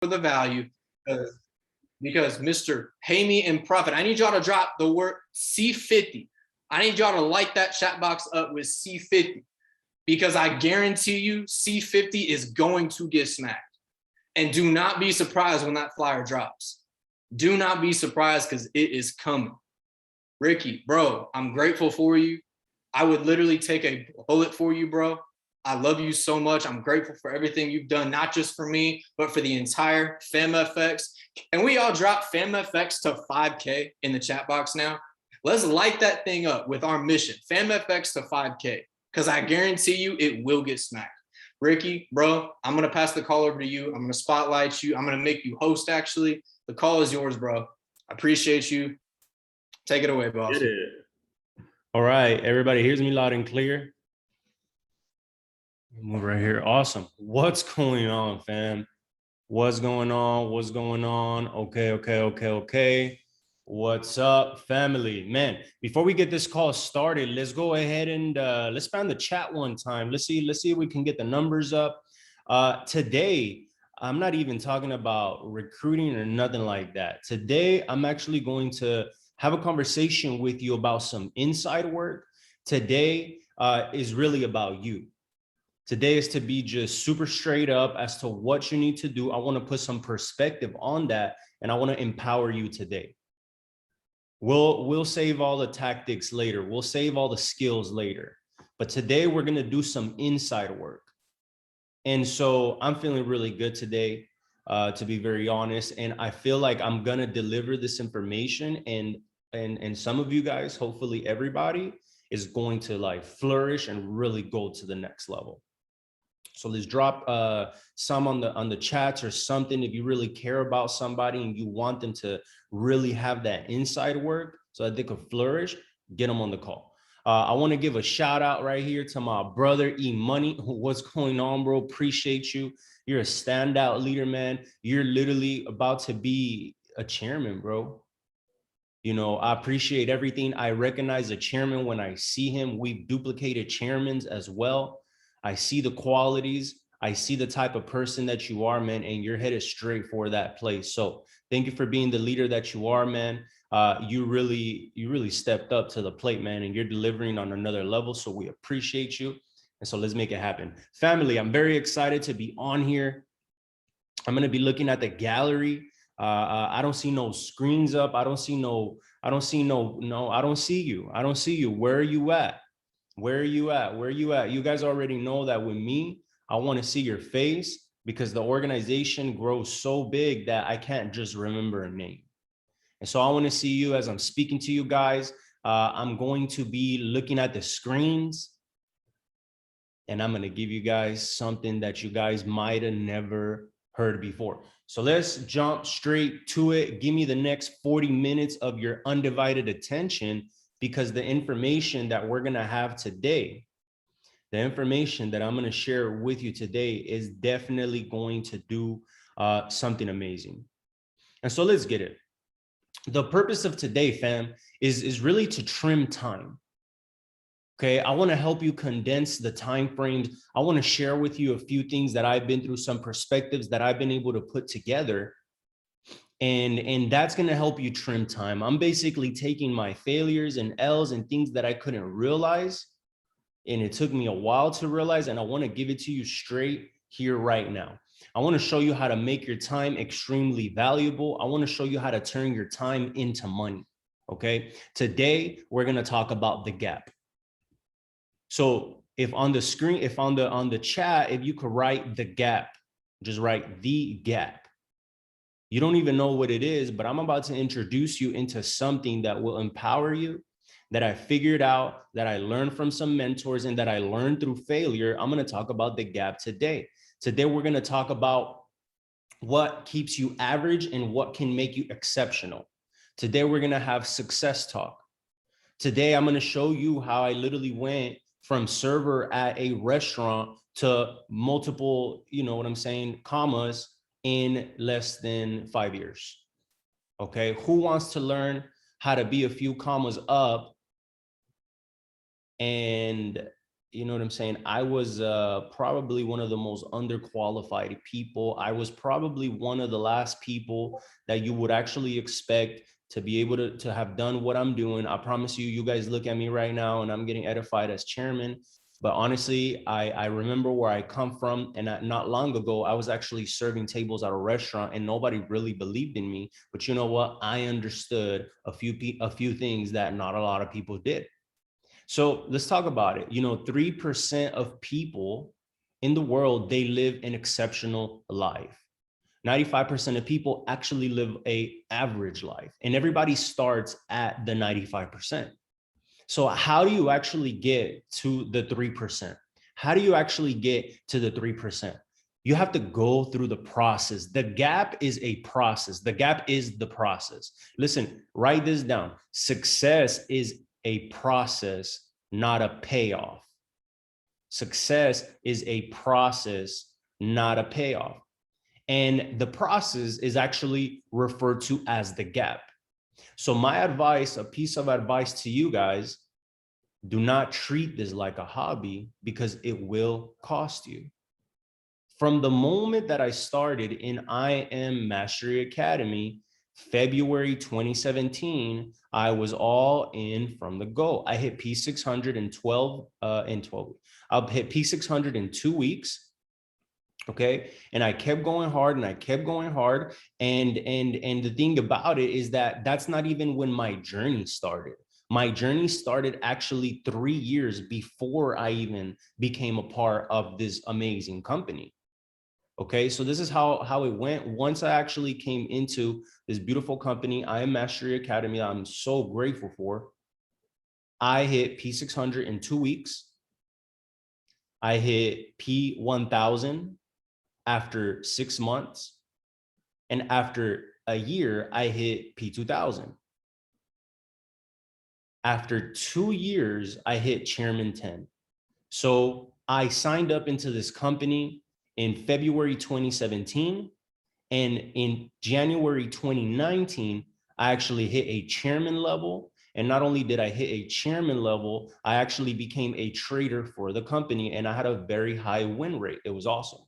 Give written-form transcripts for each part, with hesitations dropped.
for the value because Mr. Pay Me in Profit, I need y'all to drop the word C50. I need y'all to light that chat box up with C50 because I guarantee you C50 is going to get smacked. And do not be surprised when that flyer drops. Do not be surprised because it is coming. Ricky, bro, I'm grateful for you. I would literally take a bullet for you, bro. I love you so much. I'm grateful for everything you've done, not just for me, but for the entire FamFX. And we all drop FamFX to 5K in the chat box now. Let's light that thing up with our mission, FamFX to 5K, because I guarantee you it will get smacked. Ricky, bro, I'm going to pass the call over to you. I'm going to spotlight you. I'm going to make you host, actually. The call is yours, bro. I appreciate you. Take it away, boss. Get it. All right, everybody, here's me loud and clear. Move right here. Awesome. What's going on, fam? What's going on? What's going on? Okay. What's up, family? Man, before we get this call started, let's go ahead and let's spam the chat one time. Let's see if we can get the numbers up. Today, I'm not even talking about recruiting or nothing like that. Today, I'm actually going to have a conversation with you about some inside work. Today is really about you. Today is to be just super straight up as to what you need to do. I want to put some perspective on that, and I want to empower you today. We'll save all the tactics later. We'll save all the skills later. But today we're going to do some inside work. And so I'm feeling really good today, to be very honest. And I feel like I'm going to deliver this information, and some of you guys, hopefully everybody, is going to like flourish and really go to the next level. So let's drop some on the chats or something. If you really care about somebody and you want them to really have that inside work so that they could flourish, get them on the call. I want to give a shout out right here to my brother E-Money. What's going on, bro? Appreciate you. You're a standout leader, man. You're literally about to be a chairman, bro. You know, I appreciate everything. I recognize a chairman when I see him. We've duplicated chairmans as well. I see the qualities. I see the type of person that you are, man, and you're headed straight for that place. So thank you for being the leader that you are, man. You really stepped up to the plate, man, and you're delivering on another level. So we appreciate you. And so let's make it happen. Family, I'm very excited to be on here. I'm going to be looking at the gallery. I don't see no screens up. I don't see you. I don't see you. Where are you at? Where are you at? Where are you at? You guys already know that with me, I want to see your face because the organization grows so big that I can't just remember a name. And so I want to see you as I'm speaking to you guys. I'm going to be looking at the screens and I'm going to give you guys something that you guys might have never heard before. So let's jump straight to it. Give me the next 40 minutes of your undivided attention, because the information that we're going to have today, the information that I'm going to share with you today is definitely going to do something amazing. And so let's get it. The purpose of today, fam, is really to trim time. Okay, I want to help you condense the time frames. I want to share with you a few things that I've been through, some perspectives that I've been able to put together. And that's going to help you trim time. I'm basically taking my failures and L's and things that I couldn't realize, and it took me a while to realize, and I want to give it to you straight here right now. I want to show you how to make your time extremely valuable. I want to show you how to turn your time into money. Okay, today we're going to talk about the gap. So if on the screen, if on the chat, if you could write the gap, just write the gap. You don't even know what it is, but I'm about to introduce you into something that will empower you, that I figured out, that I learned from some mentors, and that I learned through failure. I'm going to talk about the gap today. Today, we're going to talk about what keeps you average and what can make you exceptional. Today, we're going to have success talk. Today, I'm going to show you how I literally went from server at a restaurant to multiple, you know what I'm saying, commas in less than 5 years. Okay, who wants to learn how to be a few commas up and you know what I'm saying? I was probably one of the most underqualified people. I was probably one of the last people that you would actually expect to be able to have done what I'm doing. I promise you, you guys look at me right now and I'm getting edified as chairman. But honestly, I remember where I come from, and not long ago, I was actually serving tables at a restaurant, and nobody really believed in me. But you know what? I understood a few things that not a lot of people did. So let's talk about it. You know, 3% of people in the world, they live an exceptional life. 95% of people actually live a average life, and everybody starts at the 95%. So how do you actually get to the 3%? How do you actually get to the 3%? You have to go through the process. The gap is a process. The gap is the process. Listen, write this down. Success is a process, not a payoff. Success is a process, not a payoff. And the process is actually referred to as the gap. So my advice, a piece of advice to you guys, do not treat this like a hobby because it will cost you. From the moment that I started in I Am Mastery Academy, February 2017, I was all in from the go. I hit P600 in 12. I'll hit P600 in 2 weeks. Okay. And I kept going hard and I kept going hard. And the thing about it is that that's not even when my journey started. My journey started actually 3 years before I even became a part of this amazing company. Okay, so this is how it went. Once I actually came into this beautiful company, I Am Mastery Academy, I'm so grateful for. I hit P600 in 2 weeks. I hit P1000 after 6 months. And after a year, I hit P2000. After 2 years, I hit Chairman 10. So I signed up into this company in February 2017. And in January 2019, I actually hit a chairman level. And not only did I hit a chairman level, I actually became a trader for the company, and I had a very high win rate. It was awesome.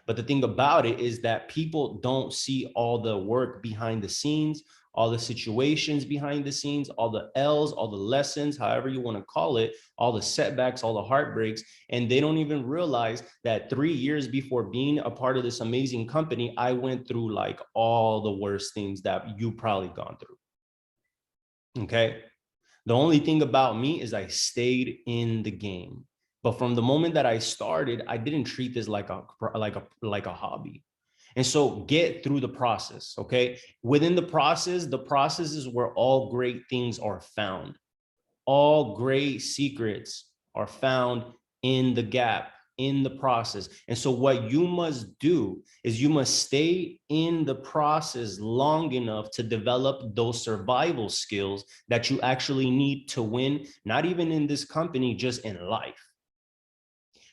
But the thing about it is that people don't see all the work behind the scenes, all the situations behind the scenes, all the L's, all the lessons, however you want to call it, all the setbacks, all the heartbreaks. And they don't even realize that 3 years before being a part of this amazing company, I went through like all the worst things that you probably gone through. Okay. The only thing about me is I stayed in the game. But from the moment that I started, I didn't treat this like a hobby. And so get through the process, okay? Within the process is where all great things are found. All great secrets are found in the gap, in the process. And so what you must do is you must stay in the process long enough to develop those survival skills that you actually need to win, not even in this company, just in life.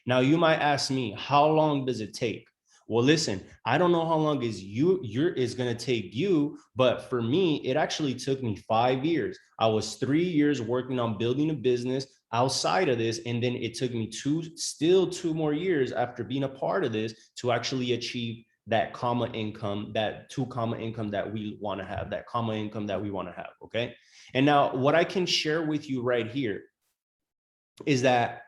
Now, you might ask me, how long does it take? Well, listen, I don't know how long is going to take you, but for me, it actually took me 5 years. I was 3 years working on building a business outside of this, and then it took me still 2 more years after being a part of this to actually achieve that comma income, that 2 comma income that we want to have, that comma income that we want to have. Okay. And now what I can share with you right here is that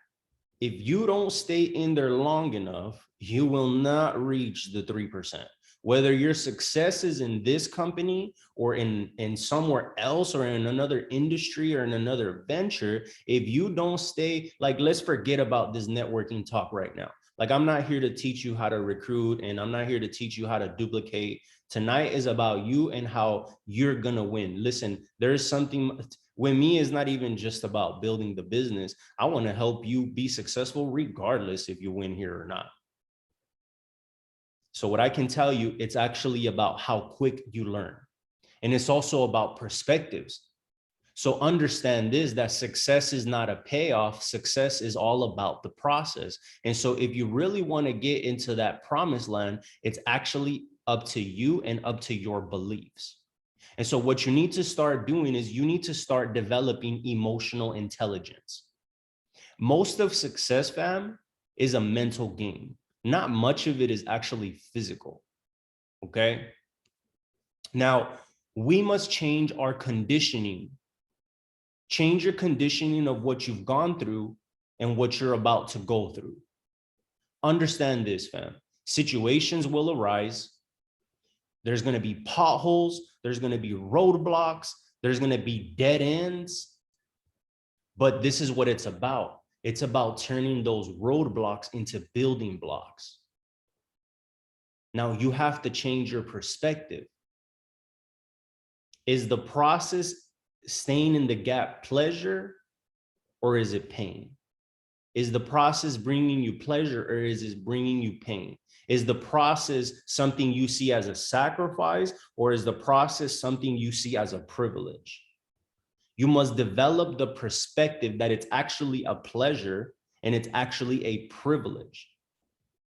if you don't stay in there long enough, you will not reach the 3%. Whether your success is in this company or in somewhere else or in another industry or in another venture, if you don't stay, like, let's forget about this networking talk right now. Like, I'm not here to teach you how to recruit, and I'm not here to teach you how to duplicate. Tonight is about you and how you're going to win. Listen, there's something with me is not even just about building the business. I want to help you be successful regardless if you win here or not. So what I can tell you, it's actually about how quick you learn. And it's also about perspectives. So understand this, that success is not a payoff. Success is all about the process. And so if you really want to get into that promised land, it's actually up to you and up to your beliefs. And so what you need to start doing is you need to start developing emotional intelligence. Most of success, fam, is a mental game. Not much of it is actually physical. Okay. Now, we must change our conditioning. Change your conditioning of what you've gone through and what you're about to go through. Understand this, fam. Situations will arise. There's going to be potholes. There's going to be roadblocks. There's going to be dead ends. But this is what it's about. It's about turning those roadblocks into building blocks. Now, you have to change your perspective. Is the process staying in the gap pleasure, or is it pain? Is the process bringing you pleasure, or is it bringing you pain? Is the process something you see as a sacrifice, or is the process something you see as a privilege? You must develop the perspective that it's actually a pleasure and it's actually a privilege.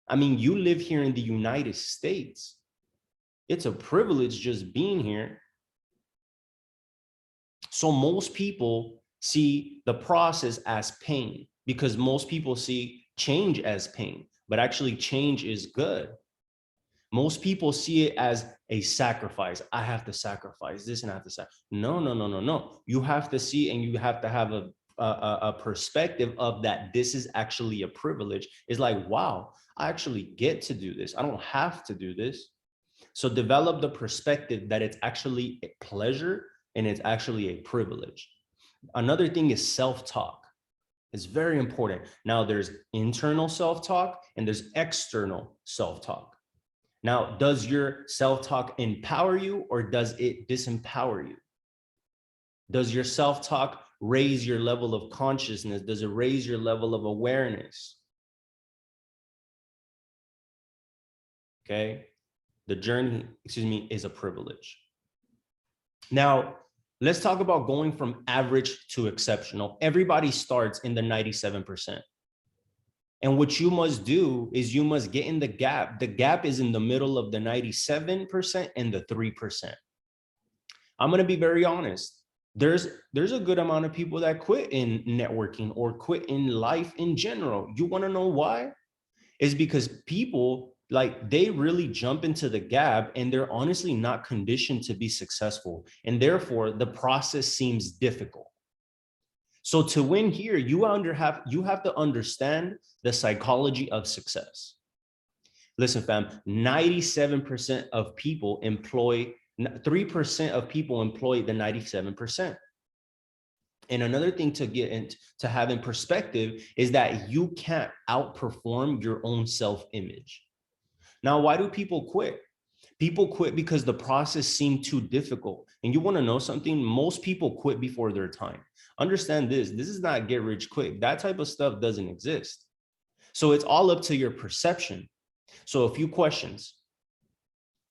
I mean, you live here in the United States. It's a privilege just being here. So most people see the process as pain, because most people see change as pain, but actually change is good. Most people see it as a sacrifice. I have to sacrifice this and I have to sacrifice. No. You have to see, and you have to have a perspective of that. This is actually a privilege. It's like, wow, I actually get to do this. I don't have to do this. So develop the perspective that it's actually a pleasure and it's actually a privilege. Another thing is self-talk. It's very important. Now there's internal self-talk and there's external self-talk. Now, does your self-talk empower you, or does it disempower you? Does your self-talk raise your level of consciousness? Does it raise your level of awareness? Okay. The journey, is a privilege. Now, let's talk about going from average to exceptional. Everybody starts in the 97%. And what you must do is you must get in the gap. The gap is in the middle of the 97% and the 3%. I'm going to be very honest. There's a good amount of people that quit in networking or quit in life in general. You want to know why? It's because people, like, they really jump into the gap and they're honestly not conditioned to be successful. And therefore, the process seems difficult. So to win here, you have to understand the psychology of success. Listen, fam, 97% of people employ, 3% of people employ the 97%. And another thing to get into, to have in perspective, is that you can't outperform your own self-image. Now, why do people quit? People quit because the process seemed too difficult. And you want to know something? Most people quit before their time. Understand this. This is not get rich quick. That type of stuff doesn't exist. So it's all up to your perception. So a few questions.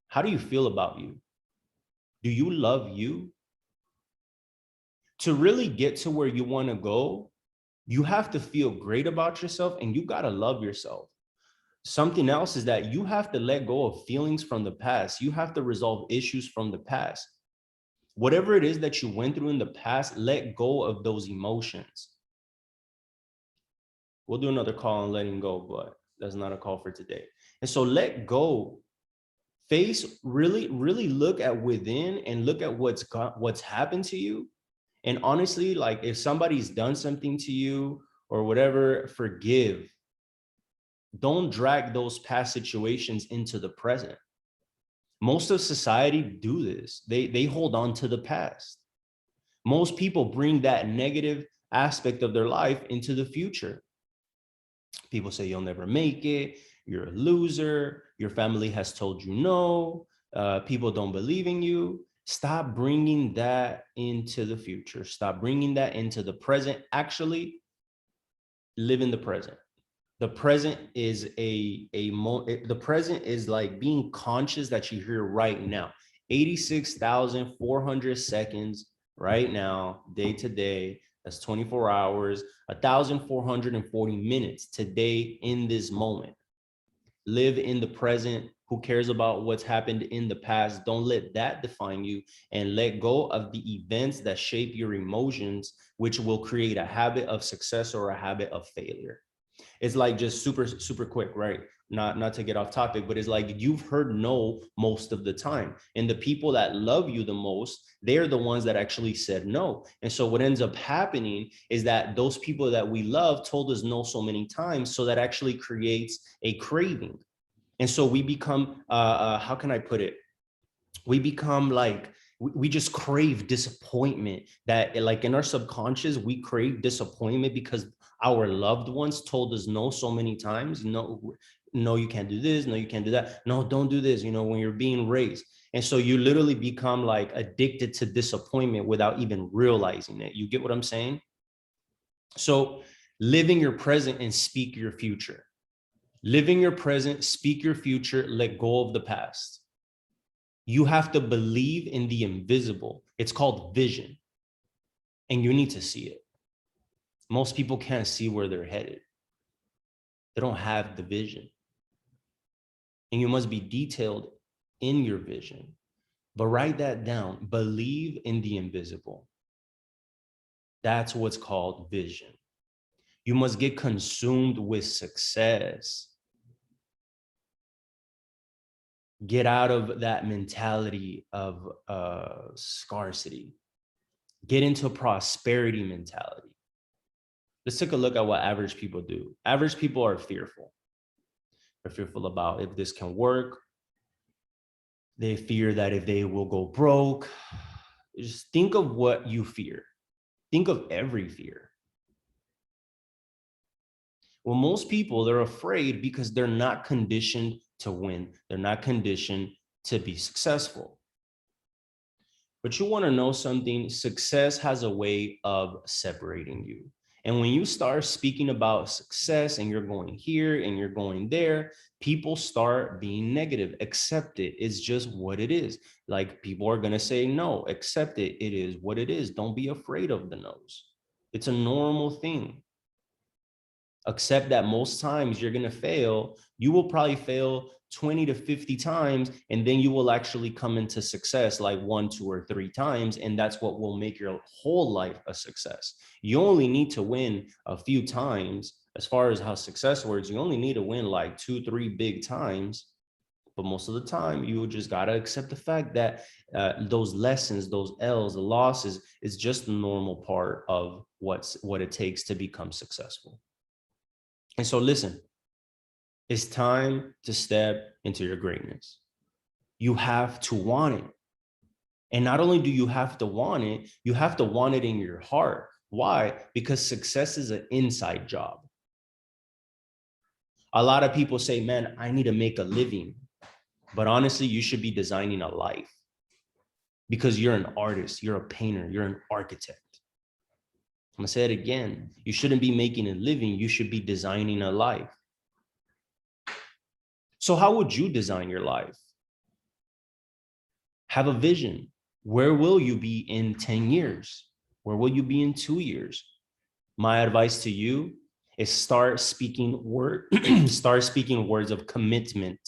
How do you feel about you? Do you love you? To really get to where you want to go, you have to feel great about yourself and you got to love yourself. Something else is that you have to let go of feelings from the past. You have to resolve issues from the past. Whatever it is that you went through in the past, let go of those emotions. We'll do another call on letting go, but that's not a call for today. And so let go. Really look at within and look at what's happened to you. And honestly, like, if somebody's done something to you or whatever, forgive. Don't drag those past situations into the present. Most of society do this. They hold on to the past. Most people bring that negative aspect of their life into the future. People say you'll never make it, you're a loser, your family has told you no, people don't believe in you. Stop bringing that into the future. Stop bringing that into the present. Actually, live in the present. The present is the present is like being conscious that you're here right now. 86,400 seconds right now, day to day. That's 24 hours, 1,440 minutes today in this moment. Live in the present Who cares about what's happened in the past? Don't let that define you, and let go of the events that shape your emotions, which will create a habit of success or a habit of failure. It's like just super quick, right? Not to get off topic, but it's like you've heard no most of the time. And the people that love you the most, they're the ones that actually said no. And so what ends up happening is that those people that we love told us no so many times. So that actually creates a craving. And so we become, how can I put it? We become like, we just crave disappointment. That like in our subconscious, we crave disappointment because our loved ones told us no so many times. No, no, you can't do this. No, you can't do that. No, don't do this, when you're being raised. And so you literally become like addicted to disappointment without even realizing it. You get what I'm saying? So living your present and speak your future. Living your present, speak your future, let go of the past. You have to believe in the invisible. It's called vision. And you need to see it. Most people can't see where they're headed. They don't have the vision. And you must be detailed in your vision. But write that down. Believe in the invisible. That's what's called vision. You must get consumed with success. Get out of that mentality of scarcity. Get into prosperity mentality. Let's take a look at what average people do. Average people are fearful. They're fearful about if this can work. They fear that if they will go broke. Just think of what you fear. Think of every fear. Well, most people, they're afraid because they're not conditioned to win. They're not conditioned to be successful. But you want to know something? Success has a way of separating you. And when you start speaking about success and you're going here and you're going there, people start being negative. Accept it. It's just what it is. Like people are going to say no, accept it. It is what it is. Don't be afraid of the no's. It's a normal thing. Accept that most times you're going to fail. You will probably fail 20 to 50 times, and then you will actually come into success like 1, 2, or 3 times. And that's what will make your whole life a success. You only need to win a few times. As far as how success works, you only need to win like 2, 3 big times. But most of the time, you just got to accept the fact that those lessons, those L's, the losses is just the normal part of what it takes to become successful. And so listen, it's time to step into your greatness. You have to want it. And not only do you have to want it, you have to want it in your heart. Why? Because success is an inside job. A lot of people say, man, I need to make a living. But honestly, you should be designing a life because you're an artist, you're a painter, you're an architect. I'm gonna say it again. You shouldn't be making a living. You should be designing a life. So how would you design your life? Have a vision. Where will you be in 10 years? Where will you be in 2 years? My advice to you is start speaking words of commitment.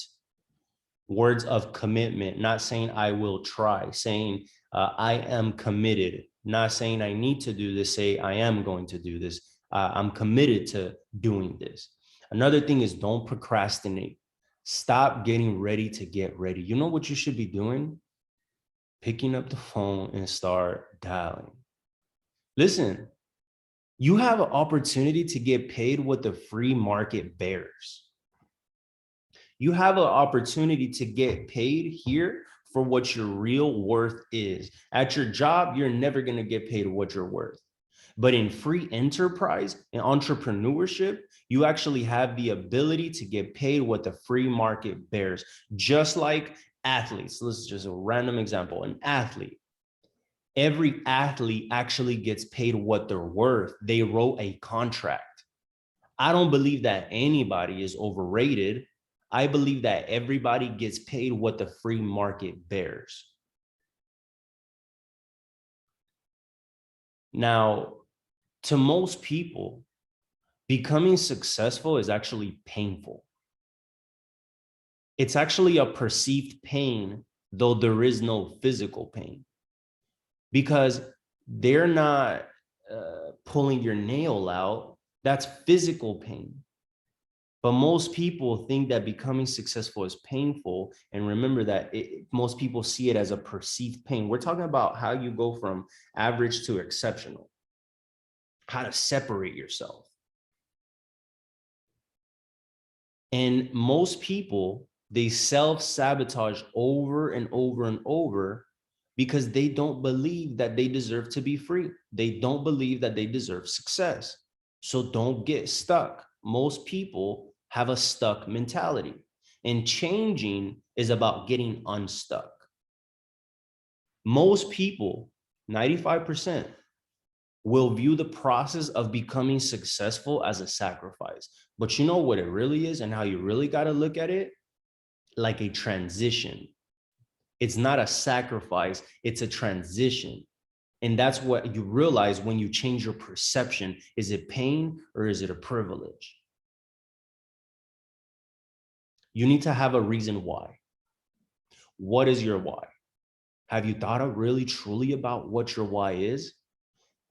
Words of commitment, not saying I will try, saying I am committed, not saying I need to do this, say I am going to do this. I'm committed to doing this. Another thing is don't procrastinate. Stop getting ready to get ready. You know what you should be doing? Picking up the phone and start dialing. Listen, you have an opportunity to get paid what the free market bears. You have an opportunity to get paid here for what your real worth is. At your job, you're never going to get paid what you're worth. But in free enterprise and entrepreneurship, you actually have the ability to get paid what the free market bears. Just like athletes. This is just a random example. An athlete. Every athlete actually gets paid what they're worth. They wrote a contract. I don't believe that anybody is overrated. I believe that everybody gets paid what the free market bears. Now, to most people, becoming successful is actually painful. It's actually a perceived pain, though there is no physical pain, because they're not pulling your nail out. That's physical pain. But most people think that becoming successful is painful. And remember that most people see it as a perceived pain. We're talking about how you go from average to exceptional, how to separate yourself. And most people, they self-sabotage over and over and over because they don't believe that they deserve to be free. They don't believe that they deserve success. So don't get stuck. Most people have a stuck mentality, and changing is about getting unstuck. Most people, 95%, will view the process of becoming successful as a sacrifice. But you know what it really is and how you really got to look at it? Like a transition. It's not a sacrifice, it's a transition. And that's what you realize when you change your perception. Is it pain or is it a privilege? You need to have a reason why. What is your why? Have you thought really truly about what your why is?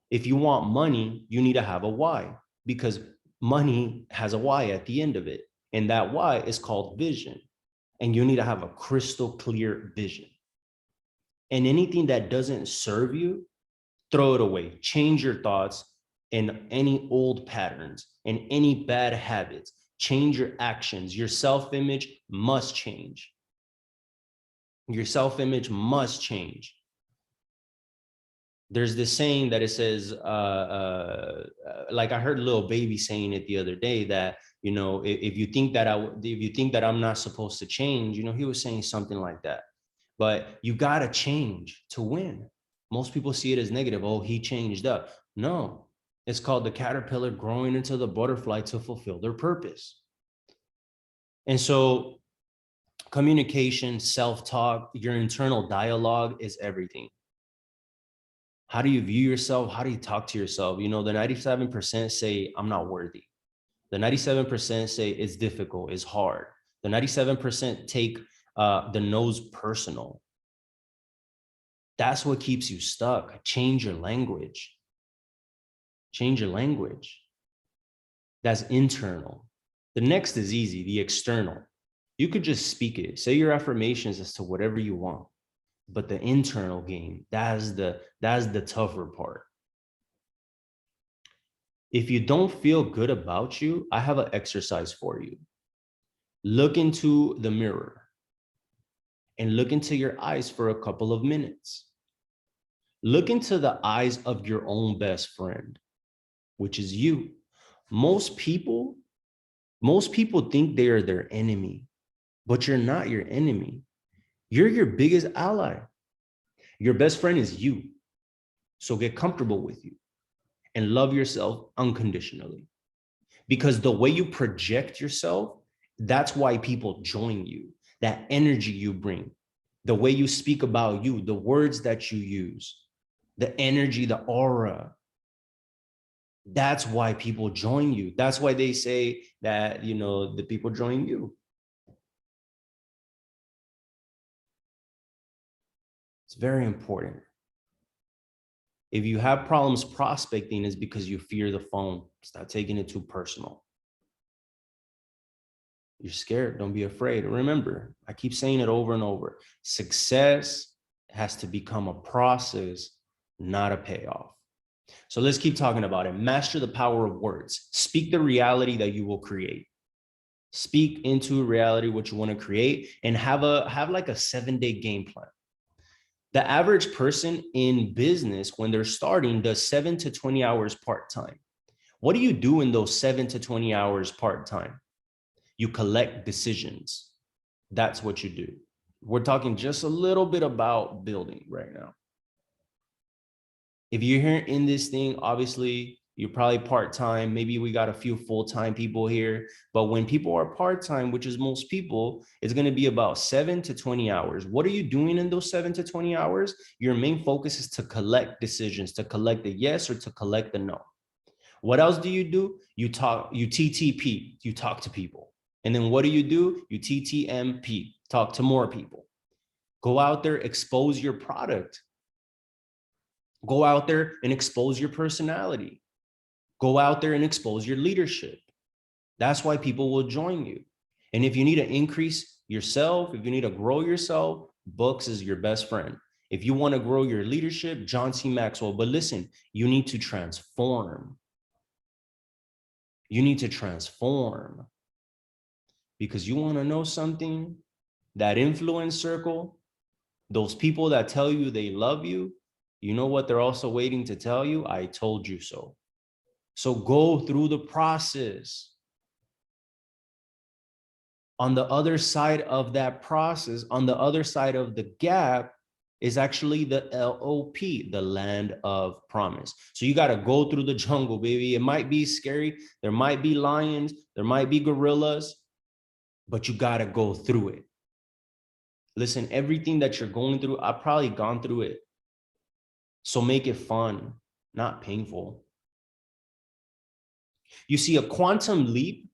If you want money, you need to have a why, because money has a why at the end of it. And that why is called vision. And you need to have a crystal clear vision. And anything that doesn't serve you, throw it away. Change your thoughts and any old patterns and any bad habits. Change your actions. Your self-image must change. Your self-image must change. There's this saying that it says, like I heard Lil Baby saying it the other day, that, you know, if you think that I'm not supposed to change, you know, he was saying something like that. But you got to change to win. Most people see it as negative. Oh, he changed up. No, it's called the caterpillar growing into the butterfly to fulfill their purpose. And so communication, self-talk, your internal dialogue is everything. How do you view yourself? How do you talk to yourself? You know, the 97% say, I'm not worthy. The 97% say it's difficult, it's hard. The 97% take the no's personal. That's what keeps you stuck. Change your language. Change your language. That's internal. The next is easy, the external. You could just speak it. Say your affirmations as to whatever you want. But the internal game, that's the tougher part. If you don't feel good about you, I have an exercise for you. Look into the mirror and look into your eyes for a couple of minutes. Look into the eyes of your own best friend, which is you. Most people think they are their enemy, but you're not your enemy. You're your biggest ally. Your best friend is you. So get comfortable with you and love yourself unconditionally. Because the way you project yourself, that's why people join you. That energy you bring, the way you speak about you, the words that you use, the energy, the aura. That's why people join you. That's why they say that, you know, the people join you. It's very important. If you have problems prospecting, it's because you fear the phone. Stop taking it too personal. You're scared. Don't be afraid. Remember, I keep saying it over and over. Success has to become a process, not a payoff. So let's keep talking about it. Master the power of words. Speak the reality that you will create. Speak into reality what you want to create, and have like a 7-day game plan. The average person in business, when they're starting, does 7 to 20 hours part-time. What do you do in those 7 to 20 hours part-time? You collect decisions. That's what you do. We're talking just a little bit about building right now. If you're here in this thing, obviously you're probably part-time. Maybe we got a few full-time people here, but when people are part-time, which is most people, it's going to be about 7 to 20 hours. What are you doing in those 7 to 20 hours? Your main focus is to collect decisions, to collect the yes or to collect the no. What else do? You TTP, you talk to people. And then what do? You TTMP, talk to more people. Go out there, expose your product. Go out there and expose your personality. Go out there and expose your leadership. That's why people will join you. And if you need to increase yourself, if you need to grow yourself, books is your best friend. If you want to grow your leadership, John C. Maxwell. But listen, you need to transform. You need to transform. Because you want to know something? That influence circle, those people that tell you they love you, you know what they're also waiting to tell you? I told you so. So go through the process. On the other side of that process, on the other side of the gap, is actually the LOP, the land of promise. So you got to go through the jungle, baby. It might be scary. There might be lions. There might be gorillas, but you got to go through it. Listen, everything that you're going through, I've probably gone through it. So make it fun, not painful. You see, a quantum leap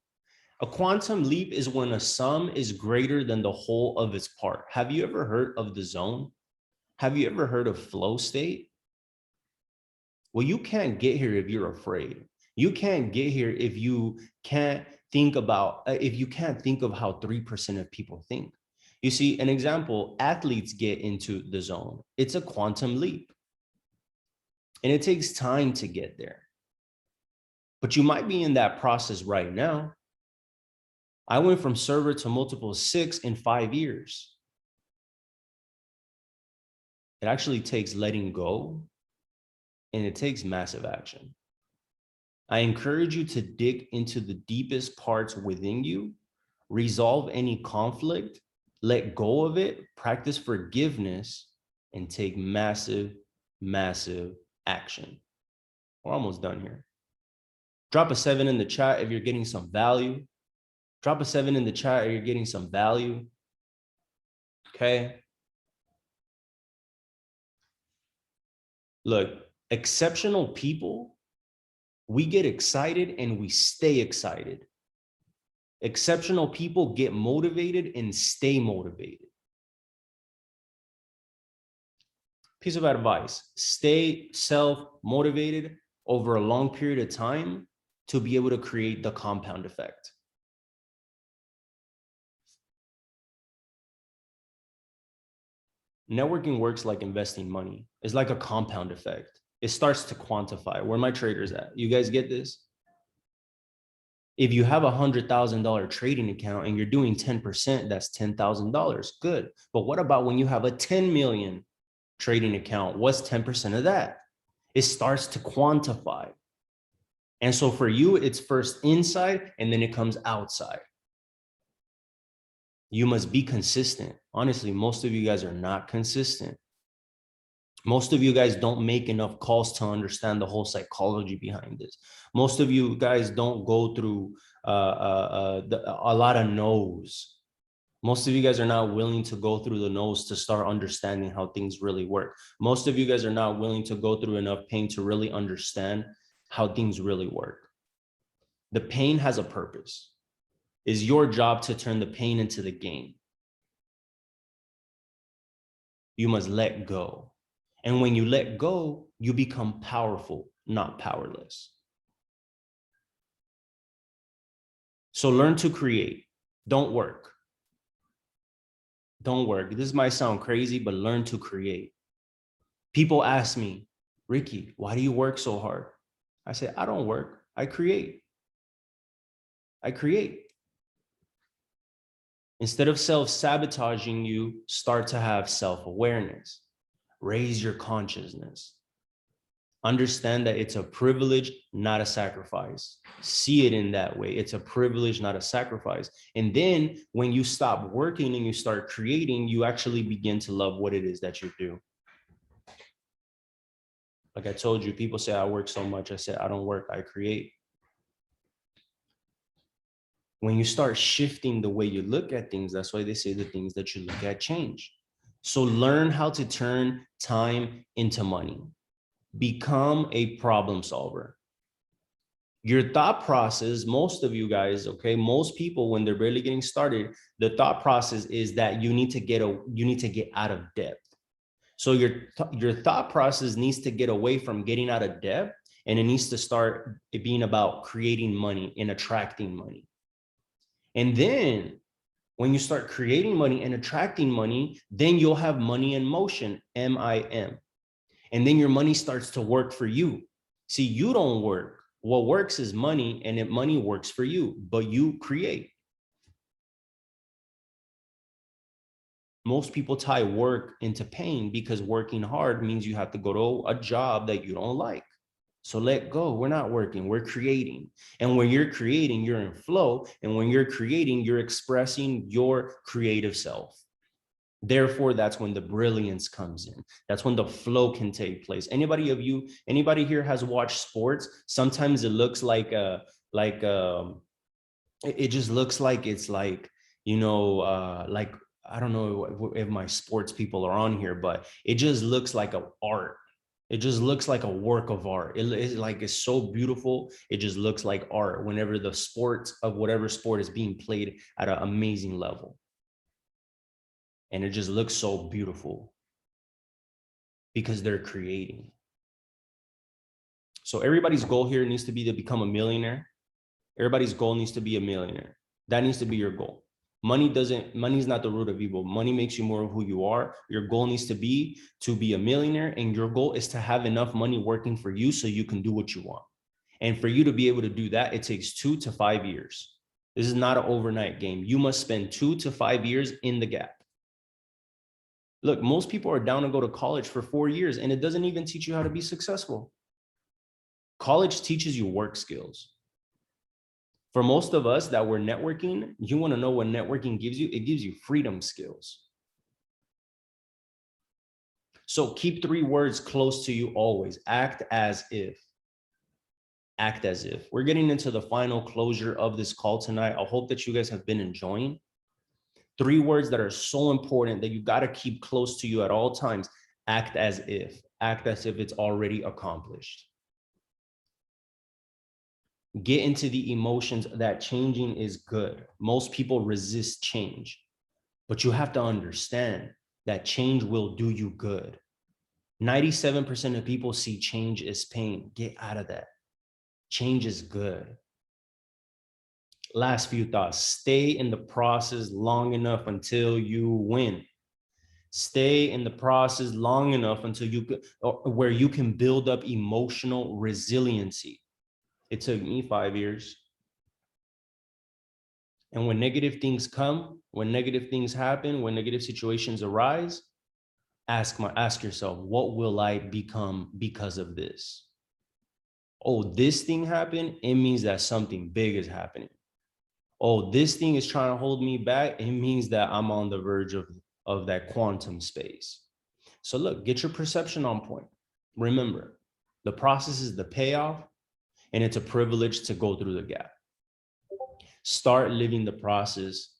is when a sum is greater than the whole of its part. Have you ever heard of the zone? Have you ever heard of flow state? Well, you can't get here if you're afraid. You can't get here if you can't think of how 3% of people think. You see, an example, athletes get into the zone. It's a quantum leap. And it takes time to get there. But you might be in that process right now. I went from server to multiple 6 in 5 years. It actually takes letting go, and it takes massive action. I encourage you to dig into the deepest parts within you, resolve any conflict, let go of it, practice forgiveness, and take massive, massive action. We're almost done here. Drop a 7 in the chat if you're getting some value. Drop a 7 in the chat if you're getting some value. Okay. Look, exceptional people, we get excited and we stay excited. Exceptional people get motivated and stay motivated. Piece of advice, stay self-motivated over a long period of time to be able to create the compound effect. Networking works like investing money. It's like a compound effect. It starts to quantify. Where are my traders at? You guys get this? If you have $100,000 trading account and you're doing 10%, that's $10,000. Good. But what about when you have a 10 million trading account? What's 10% of that? It starts to quantify. And so for you, it's first inside and then it comes outside. You must be consistent. Honestly, most of you guys are not consistent. Most of you guys don't make enough calls to understand the whole psychology behind this. Most of you guys don't go through a lot of no's. Most of you guys are not willing to go through the no's to start understanding how things really work. Most of you guys are not willing to go through enough pain to really understand how things really work. The pain has a purpose. It's your job to turn the pain into the gain. You must let go. And when you let go, you become powerful, not powerless. So learn to create. Don't work. Don't work. This might sound crazy, but learn to create. People ask me, Ricky, why do you work so hard? I say, I don't work. I create. I create. Instead of self-sabotaging you, start to have self-awareness. Raise your consciousness. Understand that it's a privilege, not a sacrifice. See it in that way. It's a privilege, not a sacrifice. And then when you stop working and you start creating, you actually begin to love what it is that you do. Like I told you, people say I work so much. I said, I don't work, I create. When you start shifting the way you look at things, that's why they say the things that you look at change. So learn how to turn time into money. Become a problem solver. Your thought process, most of you guys, okay, most people when they're barely getting started, the thought process is that you need to get out of debt. So your thought process needs to get away from getting out of debt, and it needs to start being about creating money and attracting money. And then when you start creating money and attracting money, then you'll have money in motion, MIM. And then your money starts to work for you. See, you don't work. What works is money, and money works for you, but you create. Most people tie work into pain because working hard means you have to go to a job that you don't like. So let go. We're not working, we're creating. And when you're creating, you're in flow. And when you're creating, you're expressing your creative self. Therefore, that's when the brilliance comes in. That's when the flow can take place. Anybody here has watched sports? Sometimes it looks like it just looks like it's like, like, I don't know if my sports people are on here, but it just looks like an art. It just looks like a work of art. It's so beautiful. It just looks like art whenever the sport of whatever sport is being played at an amazing level. And it just looks so beautiful because they're creating. So everybody's goal here needs to be to become a millionaire. Everybody's goal needs to be a millionaire. That needs to be your goal. Money is not the root of evil. Money makes you more of who you are. Your goal needs to be a millionaire, and your goal is to have enough money working for you so you can do what you want. And for you to be able to do that, it takes 2 to 5 years. This is not an overnight game. You must spend 2 to 5 years in the gap. Look, most people are down to go to college for 4 years, and it doesn't even teach you how to be successful. College teaches you work skills. For most of us that were networking, you want to know what networking gives you? It gives you freedom skills. So keep 3 words close to you always. Act as if. Act as if. We're getting into the final closure of this call tonight. I hope that you guys have been enjoying. 3 words that are so important that you got to keep close to you at all times. Act as if. Act as if it's already accomplished. Get into the emotions that changing is good. Most people resist change, but you have to understand that change will do you good. 97% of people see change as pain. Get out of that. Change is good. Last few thoughts. Stay in the process long enough until you win. Stay in the process long enough until where you can build up emotional resiliency. It took me 5 years. And when negative things come, when negative things happen, when negative situations arise, ask yourself, what will I become because of this? Oh, this thing happened, it means that something big is happening. Oh, this thing is trying to hold me back, it means that I'm on the verge of that quantum space. So look, get your perception on point. Remember, the process is the payoff, and it's a privilege to go through the gap. Start living the process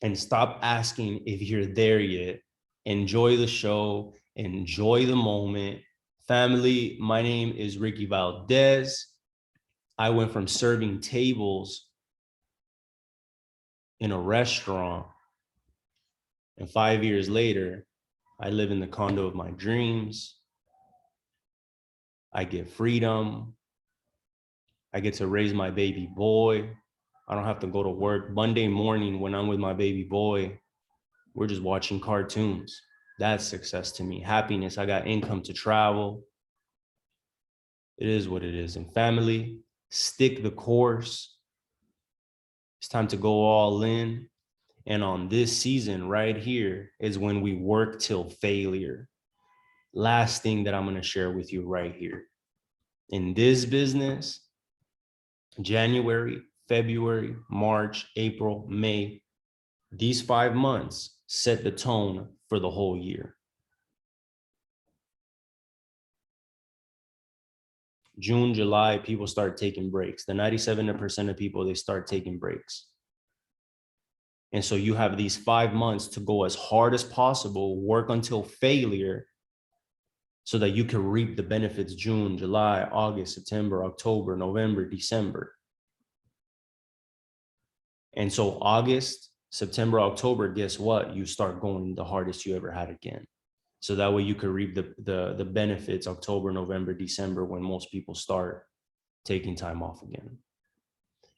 and stop asking if you're there yet. Enjoy the show, enjoy the moment. Family, my name is Ricky Valdez. I went from serving tables in a restaurant, and 5 years later, I live in the condo of my dreams. I get freedom. I get to raise my baby boy. I don't have to go to work. Monday morning when I'm with my baby boy, we're just watching cartoons. That's success to me. Happiness. I got income to travel. It is what it is. And family, stick the course. It's time to go all in. And on this season right here is when we work till failure. Last thing that I'm going to share with you right here. In this business, January, February, March, April, May, these 5 months set the tone for the whole year. June, July, people start taking breaks. The 97% of people, they start taking breaks. And so you have these 5 months to go as hard as possible, work until failure, so that you can reap the benefits June, July, August, September, October, November, December. And so August, September, October, guess what? You start going the hardest you ever had again. So that way you can reap the benefits October, November, December, when most people start taking time off again.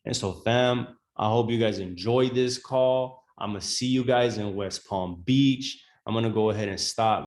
And so fam, I hope you guys enjoyed this call. I'm gonna see you guys in West Palm Beach. I'm gonna go ahead and stop